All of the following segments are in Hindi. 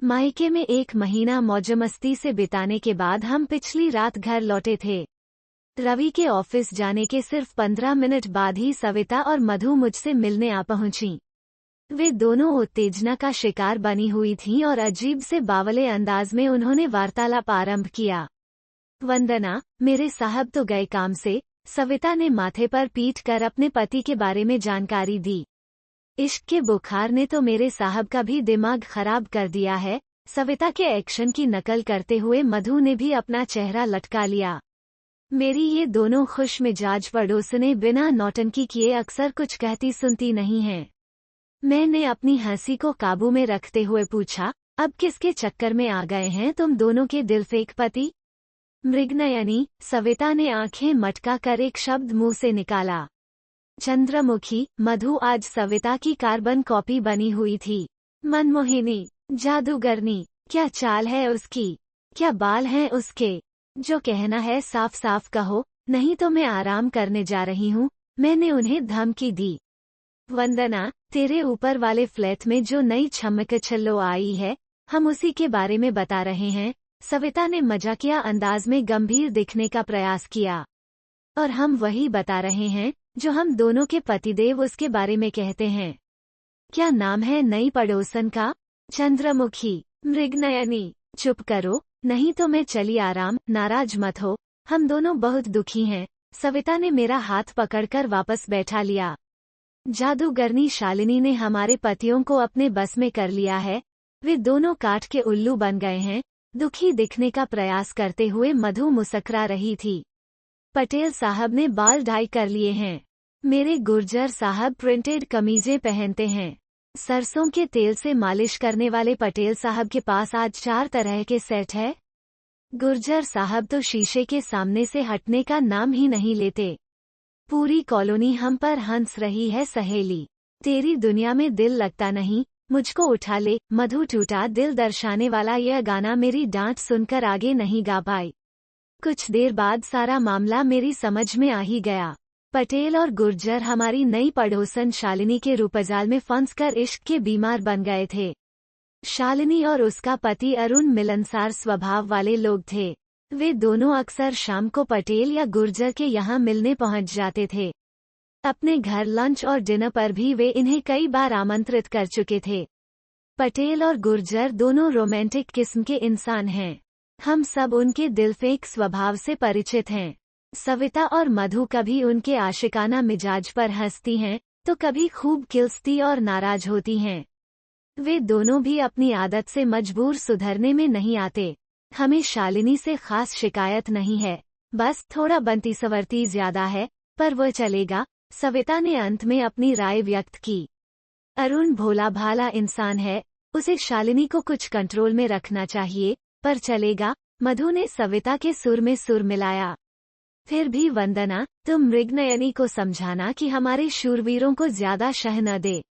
मायके में 1 महीना मौज-मस्ती से बिताने के बाद हम पिछली रात घर लौटे थे। रवि के ऑफिस जाने के सिर्फ 15 मिनट बाद ही सविता और मधु मुझसे मिलने आ पहुंची। वे दोनों उत्तेजना का शिकार बनी हुई थीं और अजीब से बावले अंदाज में उन्होंने वार्तालाप आरंभ किया। वंदना, मेरे साहब तो गए काम से, सविता ने माथे पर पीट कर अपने पति के बारे में जानकारी दी। इश्क के बुखार ने तो मेरे साहब का भी दिमाग खराब कर दिया है। सविता के एक्शन की नकल करते हुए मधु ने भी अपना चेहरा लटका लिया। मेरी ये दोनों खुश मिजाज पड़ोसनें बिना नौटंकी किए अक्सर कुछ कहती सुनती नहीं हैं। मैंने अपनी हंसी को काबू में रखते हुए पूछा, अब किसके चक्कर में आ गए हैं तुम दोनों के दिलफेक पति? मृगनयनी, सविता ने आंखें मटका कर एक शब्द मुंह से निकाला। चंद्रमुखी, मधु आज सविता की कार्बन कॉपी बनी हुई थी। मनमोहिनी, जादूगरनी, क्या चाल है उसकी, क्या बाल हैं उसके। जो कहना है साफ साफ कहो, नहीं तो मैं आराम करने जा रही हूँ, मैंने उन्हें धमकी दी। वंदना, तेरे ऊपर वाले फ्लैट में जो नई छम्मकछल्लो आई है, हम उसी के बारे में बता रहे हैं। सविता ने मजाकिया अंदाज में गंभीर दिखने का प्रयास किया। और हम वही बता रहे हैं जो हम दोनों के पतिदेव उसके बारे में कहते हैं। क्या नाम है नई पड़ोसन का? चंद्रमुखी। मृगनयनी, चुप करो, नहीं तो मैं चली आराम, नाराज मत हो, हम दोनों बहुत दुखी हैं। सविता ने मेरा हाथ पकड़कर वापस बैठा लिया। जादूगरनी शालिनी ने हमारे पतियों को अपने बस में कर लिया है, वे दोनों काठ के उल्लू बन गए हैं। दुखी दिखने का प्रयास करते हुए मधु मुस्कुरा रही थी। पटेल साहब ने बाल डाई कर लिए हैं। मेरे गुर्जर साहब प्रिंटेड कमीजें पहनते हैं। सरसों के तेल से मालिश करने वाले पटेल साहब के पास आज 4 तरह के सेट है। गुर्जर साहब तो शीशे के सामने से हटने का नाम ही नहीं लेते। पूरी कॉलोनी हम पर हंस रही है सहेली। तेरी दुनिया में दिल लगता नहीं, मुझको उठा ले। मधु टूटा दिल दर्शाने वाला यह गाना मेरी डांट सुनकर आगे नहीं गा पाई। कुछ देर बाद सारा मामला मेरी समझ में आ ही गया। पटेल और गुर्जर हमारी नई पड़ोसन शालिनी के रूपजाल में फंसकर इश्क के बीमार बन गए थे। शालिनी और उसका पति अरुण मिलनसार स्वभाव वाले लोग थे। वे दोनों अक्सर शाम को पटेल या गुर्जर के यहाँ मिलने पहुँच जाते थे। अपने घर लंच और डिनर पर भी वे इन्हें कई बार आमंत्रित कर चुके थे। पटेल और गुर्जर दोनों रोमांटिक किस्म के इंसान हैं। हम सब उनके दिलफेक स्वभाव से परिचित हैं। सविता और मधु कभी उनके आशिकाना मिजाज पर हंसती हैं, तो कभी खूब खिलती और नाराज होती हैं। वे दोनों भी अपनी आदत से मजबूर सुधरने में नहीं आते। हमें शालिनी से खास शिकायत नहीं है, बस थोड़ा बनती सवरती ज्यादा है, पर वह चलेगा। सविता ने अंत में अपनी राय व्यक्त की। अरुण भोला भाला इंसान है, उसे शालिनी को कुछ कंट्रोल में रखना चाहिए, पर चलेगा। मधु ने सविता के सुर में सुर मिलाया। फिर भी वंदना, तुम मृगनयनी को समझाना कि हमारे शूरवीरों को ज्यादा शह न दे।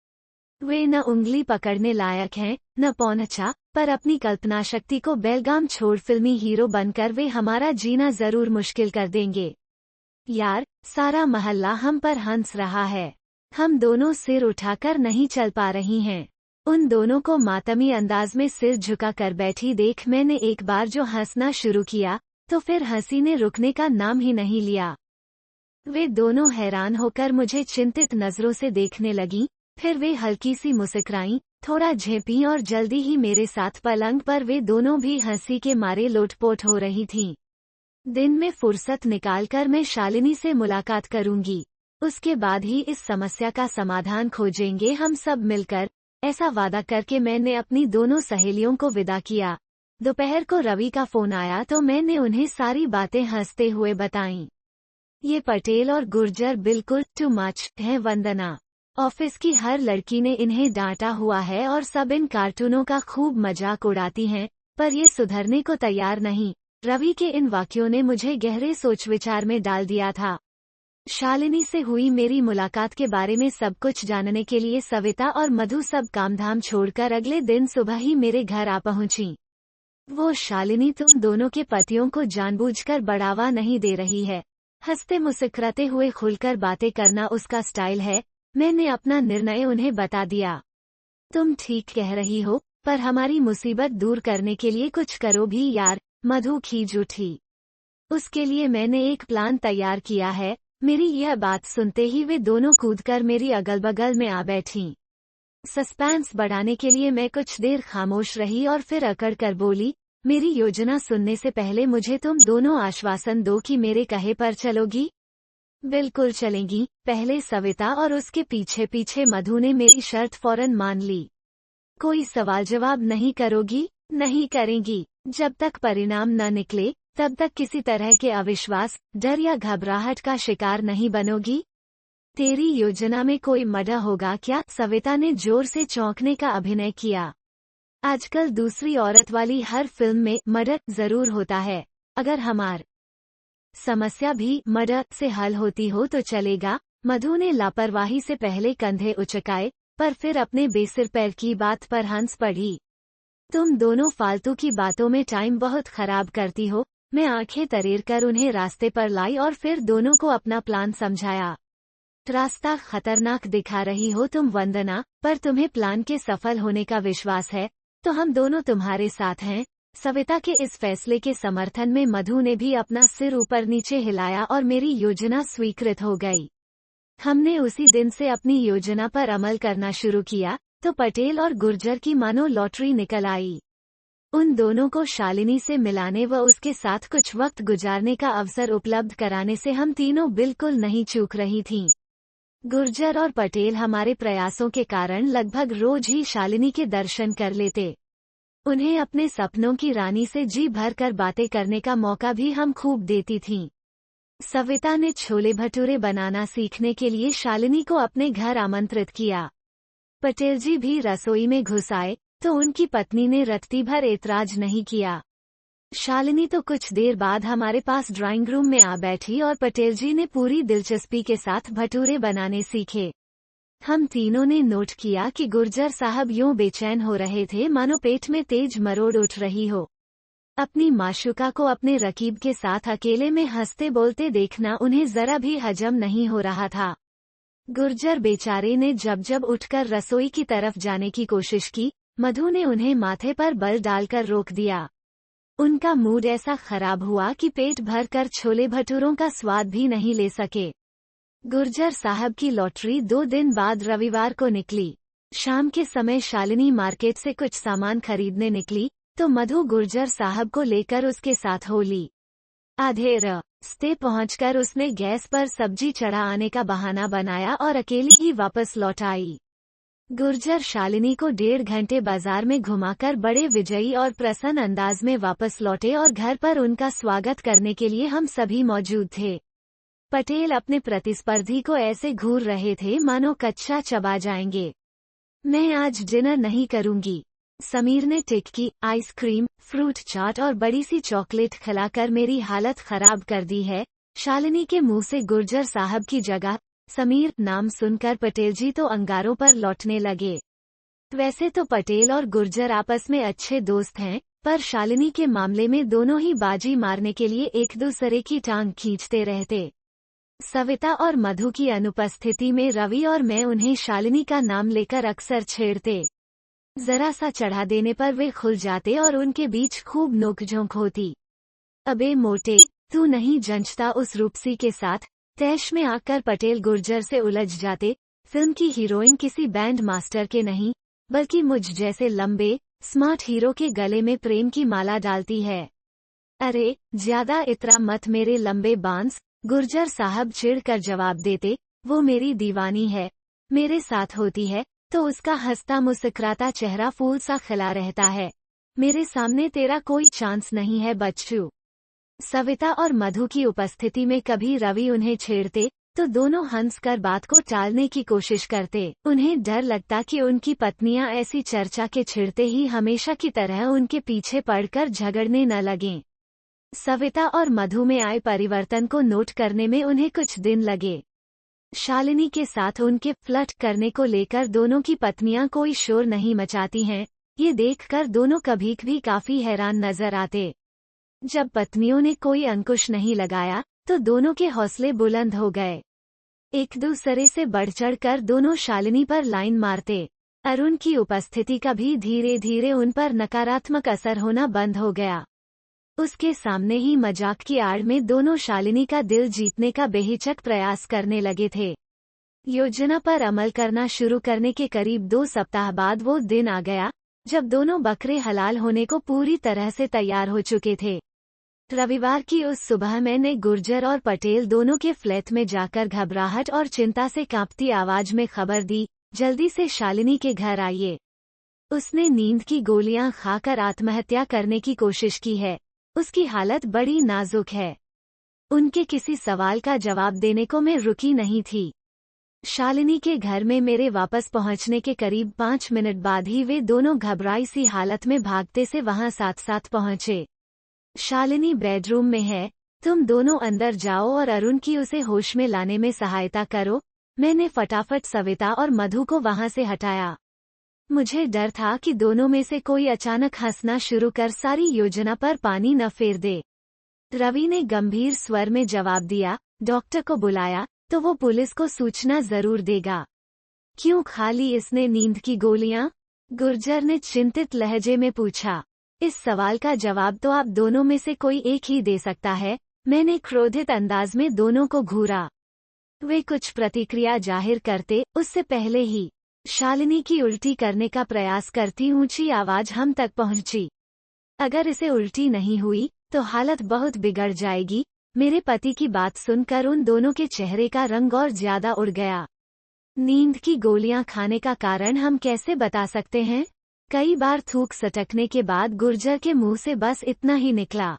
वे न उंगली पकड़ने लायक हैं, न पौंचा, पर अपनी कल्पना शक्ति को बेलगाम छोड़ फिल्मी हीरो बनकर वे हमारा जीना जरूर मुश्किल कर देंगे। यार, सारा मोहल्ला हम पर हंस रहा है, हम दोनों सिर उठाकर नहीं चल पा रही हैं। उन दोनों को मातमी अंदाज में सिर झुका कर बैठी देख मैंने एक बार जो हंसना शुरू किया, तो फिर हंसी ने रुकने का नाम ही नहीं लिया। वे दोनों हैरान होकर मुझे चिंतित नजरों से देखने लगीं, फिर वे हल्की सी मुस्कुराईं, थोड़ा झेपीं और जल्दी ही मेरे साथ पलंग पर वे दोनों भी हंसी के मारे लोटपोट हो रही थीं। दिन में फुर्सत निकालकर मैं शालिनी से मुलाकात करूंगी, उसके बाद ही इस समस्या का समाधान खोजेंगे हम सब मिलकर। ऐसा वादा करके मैंने अपनी दोनों सहेलियों को विदा किया। दोपहर को रवि का फोन आया तो मैंने उन्हें सारी बातें हंसते हुए बताईं। ये पटेल और गुर्जर बिल्कुल टू मच हैं वंदना। ऑफिस की हर लड़की ने इन्हें डांटा हुआ है और सब इन कार्टूनों का खूब मजाक उड़ाती हैं, पर ये सुधरने को तैयार नहीं। रवि के इन वाक्यों ने मुझे गहरे सोच विचार में डाल दिया था। शालिनी से हुई मेरी मुलाकात के बारे में सब कुछ जानने के लिए सविता और मधु सब कामधाम छोड़कर अगले दिन सुबह ही मेरे घर आ पहुंची। वो शालिनी तुम दोनों के पतियों को जानबूझकर बढ़ावा नहीं दे रही है। हंसते मुस्कुराते हुए खुलकर बातें करना उसका स्टाइल है। मैंने अपना निर्णय उन्हें बता दिया। तुम ठीक कह रही हो, पर हमारी मुसीबत दूर करने के लिए कुछ करो भी यार, मधु खींच उठी। उसके लिए मैंने एक प्लान तैयार किया है। मेरी यह बात सुनते ही वे दोनों कूदकर मेरी अगल बगल में आ बैठीं। सस्पेंस बढ़ाने के लिए मैं कुछ देर खामोश रही और फिर अकड़ कर बोली, मेरी योजना सुनने से पहले मुझे तुम दोनों आश्वासन दो कि मेरे कहे पर चलोगी। बिल्कुल चलेंगी, पहले सविता और उसके पीछे पीछे मधु ने मेरी शर्त फौरन मान ली। कोई सवाल जवाब नहीं करोगी? नहीं करेंगी। जब तक परिणाम न निकले तब तक किसी तरह के अविश्वास, डर या घबराहट का शिकार नहीं बनोगी। तेरी योजना में कोई मर्डर होगा क्या? सविता ने जोर से चौंकने का अभिनय किया। आजकल दूसरी औरत वाली हर फिल्म में मर्डर जरूर होता है। अगर हमार समस्या भी मर्डर से हल होती हो तो चलेगा। मधु ने लापरवाही से पहले कंधे उचकाए, पर फिर अपने बेसिर पैर की बात पर हंस पड़ी। तुम दोनों फालतू की बातों में टाइम बहुत खराब करती हो। मैं आंखें तरेर कर उन्हें रास्ते पर लाई और फिर दोनों को अपना प्लान समझाया। रास्ता खतरनाक दिखा रही हो तुम वंदना, पर तुम्हें प्लान के सफल होने का विश्वास है, तो हम दोनों तुम्हारे साथ हैं। सविता के इस फैसले के समर्थन में मधु ने भी अपना सिर ऊपर नीचे हिलाया और मेरी योजना स्वीकृत हो गई। हमने उसी दिन से अपनी योजना पर अमल करना शुरू किया, तो पटेल और गुर्जर की मानो लॉटरी निकल आई। उन दोनों को शालिनी से मिलाने व उसके साथ कुछ वक्त गुजारने का अवसर उपलब्ध कराने से हम तीनों बिल्कुल नहीं चूक रही थीं। गुर्जर और पटेल हमारे प्रयासों के कारण लगभग रोज ही शालिनी के दर्शन कर लेते। उन्हें अपने सपनों की रानी से जी भर कर बातें करने का मौका भी हम खूब देती थीं। सविता ने छोले भटूरे बनाना सीखने के लिए शालिनी को अपने घर आमंत्रित किया। पटेल जी भी रसोई में घुस आए, तो उनकी पत्नी ने रत्ती भर ऐतराज नहीं किया। शालिनी तो कुछ देर बाद हमारे पास ड्राइंग रूम में आ बैठी और पटेल जी ने पूरी दिलचस्पी के साथ भटूरे बनाने सीखे। हम तीनों ने नोट किया कि गुर्जर साहब यूं बेचैन हो रहे थे मानो पेट में तेज मरोड़ उठ रही हो। अपनी माशूका को अपने रकीब के साथ अकेले में हंसते बोलते देखना उन्हें जरा भी हजम नहीं हो रहा था। गुर्जर बेचारे ने जब जब उठकर रसोई की तरफ जाने की कोशिश की, मधु ने उन्हें माथे पर बल डालकर रोक दिया। उनका मूड ऐसा खराब हुआ कि पेट भर कर छोले भटूरों का स्वाद भी नहीं ले सके। गुर्जर साहब की लॉटरी 2 दिन बाद रविवार को निकली। शाम के समय शालिनी मार्केट से कुछ सामान खरीदने निकली, तो मधु गुर्जर साहब को लेकर उसके साथ हो ली। आधे रास्ते पहुंचकर उसने गैस पर सब्जी चढ़ा आने का बहाना बनाया और अकेली ही वापस लौट आई। गुर्जर शालिनी को 1.5 घंटे बाजार में घुमाकर बड़े विजयी और प्रसन्न अंदाज में वापस लौटे और घर पर उनका स्वागत करने के लिए हम सभी मौजूद थे। पटेल अपने प्रतिस्पर्धी को ऐसे घूर रहे थे मानो कच्चा चबा जाएंगे। मैं आज डिनर नहीं करूंगी। समीर ने टिक्की, आइसक्रीम, फ्रूट चाट और बड़ी सी चॉकलेट खिलाकर मेरी हालत खराब कर दी है। शालिनी के मुंह से गुर्जर साहब की जगह समीर नाम सुनकर पटेल जी तो अंगारों पर लौटने लगे। वैसे तो पटेल और गुर्जर आपस में अच्छे दोस्त हैं, पर शालिनी के मामले में दोनों ही बाजी मारने के लिए एक दूसरे की टांग खींचते रहते। सविता और मधु की अनुपस्थिति में रवि और मैं उन्हें शालिनी का नाम लेकर अक्सर छेड़ते। जरा सा चढ़ा देने पर वे खुल जाते और उनके बीच खूब नोकझोंक होती। अबे मोटे, तू नहीं जंचता उस रूपसी के साथ। तैश में आकर पटेल गुर्जर से उलझ जाते। फिल्म की हीरोइन किसी बैंड मास्टर के नहीं, बल्कि मुझ जैसे लंबे, स्मार्ट हीरो के गले में प्रेम की माला डालती है। अरे, ज्यादा इतरा मत मेरे लंबे बांस, गुर्जर साहब चिढ़कर जवाब देते। वो मेरी दीवानी है, मेरे साथ होती है तो उसका हंसता मुस्कुराता चेहरा फूल सा खिला रहता है। मेरे सामने तेरा कोई चांस नहीं है बच्चू। सविता और मधु की उपस्थिति में कभी रवि उन्हें छेड़ते, तो दोनों हंसकर बात को टालने की कोशिश करते। उन्हें डर लगता कि उनकी पत्नियां ऐसी चर्चा के छिड़ते ही हमेशा की तरह उनके पीछे पड़कर झगड़ने न लगें। सविता और मधु में आए परिवर्तन को नोट करने में उन्हें कुछ दिन लगे। शालिनी के साथ उनके फ्लर्ट करने को लेकर दोनों की पत्नियां कोई शोर नहीं मचाती हैं, ये देखकर दोनों कभी कभी काफी हैरान नजर आते। जब पत्नियों ने कोई अंकुश नहीं लगाया, तो दोनों के हौसले बुलंद हो गए। एक दूसरे से बढ़ चढ़ कर दोनों शालिनी पर लाइन मारते। अरुण की उपस्थिति का भी धीरे धीरे उन पर नकारात्मक असर होना बंद हो गया। उसके सामने ही मजाक की आड़ में दोनों शालिनी का दिल जीतने का बेहिचक प्रयास करने लगे थे। योजना पर अमल करना शुरू करने के करीब 2 सप्ताह बाद वो दिन आ गया जब दोनों बकरे हलाल होने को पूरी तरह से तैयार हो चुके थे। रविवार की उस सुबह मैंने गुर्जर और पटेल दोनों के फ्लैट में जाकर घबराहट और चिंता से कांपती आवाज में खबर दी, जल्दी से शालिनी के घर आइए। उसने नींद की गोलियां खाकर आत्महत्या करने की कोशिश की है। उसकी हालत बड़ी नाजुक है। उनके किसी सवाल का जवाब देने को मैं रुकी नहीं थी। शालिनी के घर में मेरे वापस पहुंचने के करीब 5 मिनट बाद ही वे दोनों घबराई सी हालत में भागते से वहां साथ साथ पहुंचे। शालिनी बेडरूम में है, तुम दोनों अंदर जाओ और अरुण की उसे होश में लाने में सहायता करो। मैंने फटाफट सविता और मधु को वहां से हटाया। मुझे डर था कि दोनों में से कोई अचानक हंसना शुरू कर सारी योजना पर पानी न फेर दे। रवि ने गंभीर स्वर में जवाब दिया, डॉक्टर को बुलाया तो वो पुलिस को सूचना जरूर देगा। क्यों खा ली इसने नींद की गोलियां? गुर्जर ने चिंतित लहजे में पूछा। इस सवाल का जवाब तो आप दोनों में से कोई एक ही दे सकता है। मैंने क्रोधित अंदाज में दोनों को घूरा। वे कुछ प्रतिक्रिया जाहिर करते उससे पहले ही शालिनी की उल्टी करने का प्रयास करती ऊंची आवाज हम तक पहुंची। अगर इसे उल्टी नहीं हुई तो हालत बहुत बिगड़ जाएगी। मेरे पति की बात सुनकर उन दोनों के चेहरे का रंग और ज्यादा उड़ गया। नींद की गोलियां खाने का कारण हम कैसे बता सकते हैं? कई बार थूक सटकने के बाद गुर्जर के मुंह से बस इतना ही निकला।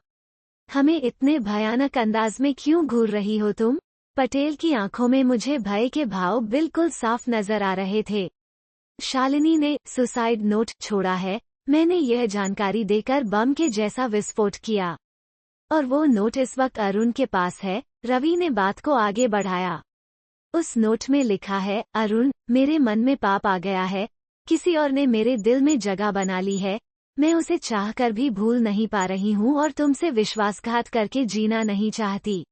हमें इतने भयानक अंदाज में क्यों घूर रही हो तुम? पटेल की आंखों में मुझे भय के भाव बिल्कुल साफ नजर आ रहे थे। शालिनी ने सुसाइड नोट छोड़ा है। मैंने यह जानकारी देकर बम के जैसा विस्फोट किया। और वो नोट इस वक्त अरुण के पास है। रवि ने बात को आगे बढ़ाया। उस नोट में लिखा है, अरुण, मेरे मन में पाप आ गया है। किसी और ने मेरे दिल में जगह बना ली है। मैं उसे चाहकर भी भूल नहीं पा रही हूँ और तुमसे विश्वासघात करके जीना नहीं चाहती।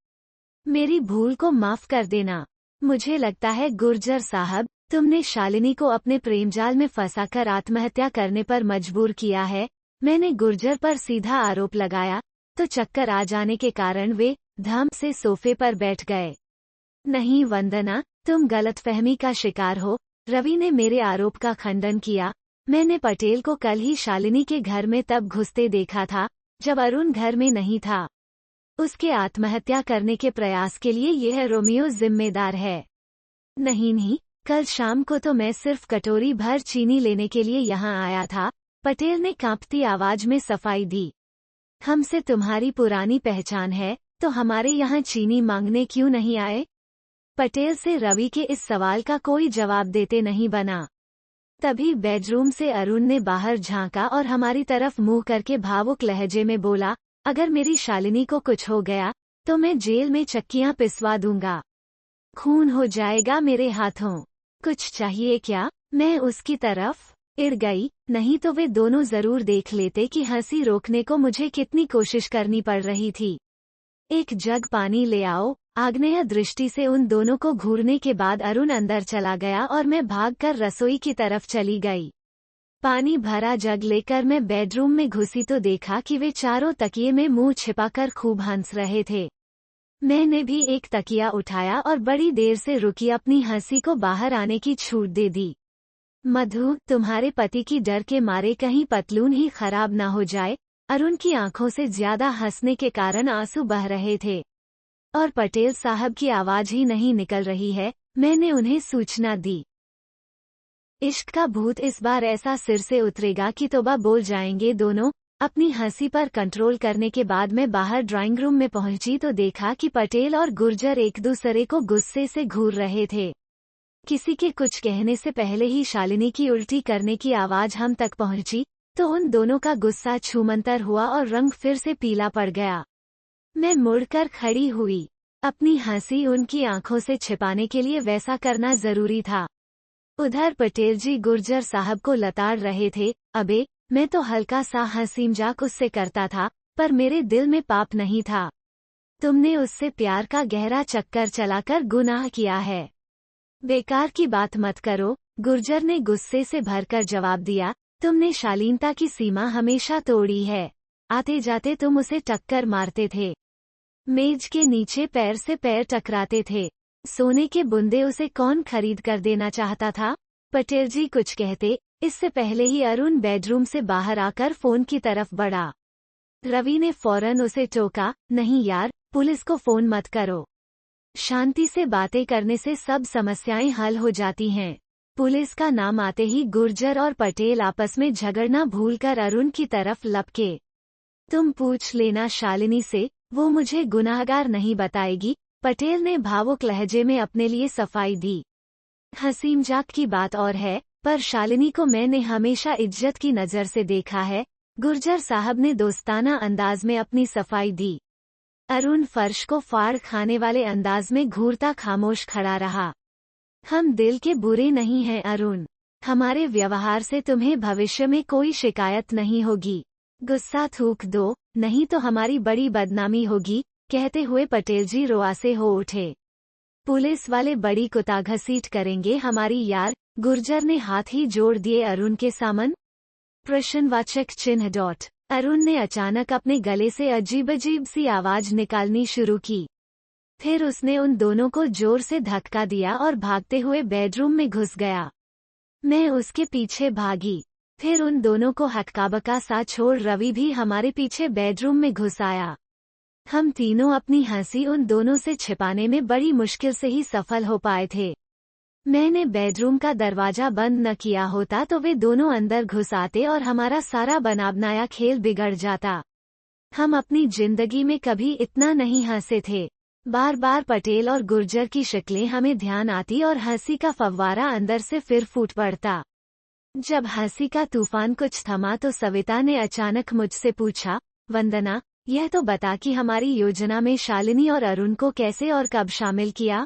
मेरी भूल को माफ कर देना। मुझे लगता है गुर्जर साहब, तुमने शालिनी को अपने प्रेमजाल में फंसाकर आत्महत्या करने पर मजबूर किया है। मैंने गुर्जर पर सीधा आरोप लगाया तो चक्कर आ जाने के कारण वे धम से सोफे पर बैठ गए। नहीं वंदना, तुम गलतफहमी का शिकार हो। रवि ने मेरे आरोप का खंडन किया। मैंने पटेल को कल ही शालिनी के घर में तब घुसते देखा था जब अरुण घर में नहीं था। उसके आत्महत्या करने के प्रयास के लिए यह रोमियो जिम्मेदार है। नहीं, कल शाम को तो मैं सिर्फ कटोरी भर चीनी लेने के लिए यहाँ आया था। पटेल ने कांपती आवाज में सफाई दी। हमसे तुम्हारी पुरानी पहचान है तो हमारे यहाँ चीनी मांगने क्यों नहीं आए? पटेल से रवि के इस सवाल का कोई जवाब देते नहीं बना। तभी बेडरूम से अरुण ने बाहर झांका और हमारी तरफ मुंह करके भावुक लहजे में बोला, अगर मेरी शालिनी को कुछ हो गया तो मैं जेल में चक्कियां पिसवा दूंगा। खून हो जाएगा मेरे हाथों। कुछ चाहिए क्या? मैं उसकी तरफ इड़ गई। नहीं तो वे दोनों जरूर देख लेते कि हंसी रोकने को मुझे कितनी कोशिश करनी पड़ रही थी। एक जग पानी ले आओ। आग्नेय दृष्टि से उन दोनों को घूरने के बाद अरुण अंदर चला गया और मैं भागकर रसोई की तरफ चली गई। पानी भरा जग लेकर मैं बेडरूम में घुसी तो देखा कि वे चारों तकिए में मुंह छिपाकर खूब हंस रहे थे। मैंने भी एक तकिया उठाया और बड़ी देर से रुकी अपनी हंसी को बाहर आने की छूट दे दी। मधु, तुम्हारे पति की डर के मारे कहीं पतलून ही खराब ना हो जाए। अरुण की आंखों से ज्यादा हंसने के कारण आंसू बह रहे थे। और पटेल साहब की आवाज ही नहीं निकल रही है। मैंने उन्हें सूचना दी। इश्क का भूत इस बार ऐसा सिर से उतरेगा कि तौबा बोल जाएंगे दोनों। अपनी हंसी पर कंट्रोल करने के बाद मैं बाहर ड्राइंग रूम में पहुंची तो देखा कि पटेल और गुर्जर एक दूसरे को गुस्से से घूर रहे थे। किसी के कुछ कहने से पहले ही शालिनी की उल्टी करने की आवाज हम तक पहुंची तो उन दोनों का गुस्सा छूमंतर हुआ और रंग फिर से पीला पड़ गया। मैं मुड़कर खड़ी हुई। अपनी हंसी उनकी आंखों से छिपाने के लिए वैसा करना जरूरी था। उधर पटेल जी गुर्जर साहब को लताड़ रहे थे। अबे, मैं तो हल्का सा हंसी मजाक उससे करता था, पर मेरे दिल में पाप नहीं था। तुमने उससे प्यार का गहरा चक्कर चलाकर गुनाह किया है। बेकार की बात मत करो। गुर्जर ने गुस्से से भरकर जवाब दिया, तुमने शालीनता की सीमा हमेशा तोड़ी है। आते जाते तुम उसे टक्कर मारते थे, मेज के नीचे पैर से पैर टकराते थे। सोने के बुंदे उसे कौन खरीद कर देना चाहता था? पटेल जी कुछ कहते, इससे पहले ही अरुण बेडरूम से बाहर आकर फोन की तरफ बढ़ा। रवि ने फौरन उसे टोका, नहीं यार, पुलिस को फोन मत करो। शांति से बातें करने से सब समस्याएं हल हो जाती हैं। पुलिस का नाम आते ही गुर्जर और पटेल आपस में झगड़ना भूलकर अरुण की तरफ लपके। तुम पूछ लेना शालिनी से, वो मुझे गुनाहगार नहीं बताएगी, पटेल ने भावुक लहजे में अपने लिए सफाई दी। हंसी मजाक की बात और है, पर शालिनी को मैंने हमेशा इज्जत की नज़र से देखा है, गुर्जर साहब ने दोस्ताना अंदाज में अपनी सफाई दी। अरुण फर्श को फाड़ खाने वाले अंदाज में घूरता खामोश खड़ा रहा। हम दिल के बुरे नहीं हैं अरुण, हमारे व्यवहार से तुम्हें भविष्य में कोई शिकायत नहीं होगी। गुस्सा थूक दो, नहीं तो हमारी बड़ी बदनामी होगी, कहते हुए पटेल जी रुआसे हो उठे। पुलिस वाले बड़ी कुताघसीट करेंगे हमारी यार, गुर्जर ने हाथ ही जोड़ दिए अरुण के सामन। प्रश्नवाचक चिन्ह। अरुण ने अचानक अपने गले से अजीब अजीब सी आवाज निकालनी शुरू की। फिर उसने उन दोनों को जोर से धक्का दिया और भागते हुए बेडरूम में घुस गया। मैं उसके पीछे भागी। फिर उन दोनों को हक्काबक्का सा छोड़ रवि भी हमारे पीछे बेडरूम में घुस आया। हम तीनों अपनी हंसी उन दोनों से छिपाने में बड़ी मुश्किल से ही सफल हो पाए थे। मैंने बेडरूम का दरवाजा बंद न किया होता तो वे दोनों अंदर घुस आते और हमारा सारा बनाया खेल बिगड़ जाता। हम अपनी जिंदगी में कभी इतना नहीं हंसे थे। बार बार पटेल और गुर्जर की शक्लें हमें ध्यान आती और हंसी का फव्वारा अंदर से फिर फूट पड़ता। जब हंसी का तूफान कुछ थमा तो सविता ने अचानक मुझसे पूछा, वंदना, यह तो बता कि हमारी योजना में शालिनी और अरुण को कैसे और कब शामिल किया?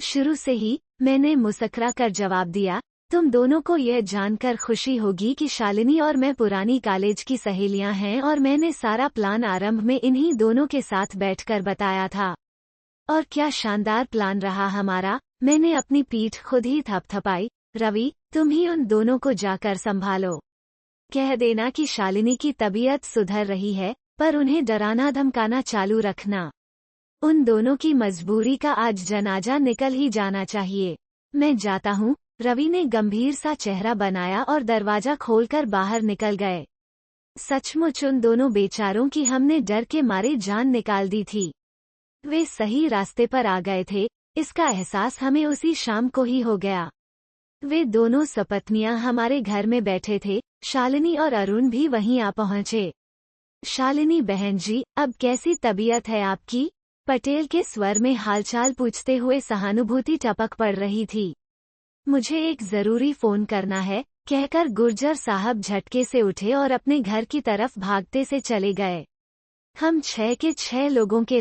शुरू से ही, मैंने मुस्कुरा कर जवाब दिया, तुम दोनों को यह जानकर खुशी होगी कि शालिनी और मैं पुरानी कॉलेज की सहेलियां हैं और मैंने सारा प्लान आरंभ में इन्हीं दोनों के साथ बैठकर बताया था। और क्या शानदार प्लान रहा हमारा। मैंने अपनी पीठ खुद ही थपथपाई। रवि, तुम ही उन दोनों को जाकर संभालो। कह देना कि शालिनी की तबीयत सुधर रही है, पर उन्हें डराना धमकाना चालू रखना। उन दोनों की मजबूरी का आज जनाजा निकल ही जाना चाहिए। मैं जाता हूँ, रवि ने गंभीर सा चेहरा बनाया और दरवाजा खोलकर बाहर निकल गए। सचमुच उन दोनों बेचारों की हमने डर के मारे जान निकाल दी थी। वे सही रास्ते पर आ गए थे, इसका एहसास हमें उसी शाम को ही हो गया। वे दोनों सपत्नियां हमारे घर में बैठे थे, शालिनी और अरुण भी वहीं आ पहुंचे। शालिनी बहन जी, अब कैसी तबीयत है आपकी? पटेल के स्वर में हालचाल पूछते हुए सहानुभूति टपक पड़ रही थी। मुझे एक जरूरी फोन करना है, कहकर गुर्जर साहब झटके से उठे और अपने घर की तरफ भागते से चले गए। हम 6 के 6 लोगों के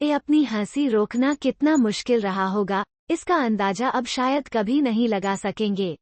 अपनी हंसी रोकना कितना मुश्किल रहा होगा, इसका अंदाजा अब शायद कभी नहीं लगा सकेंगे।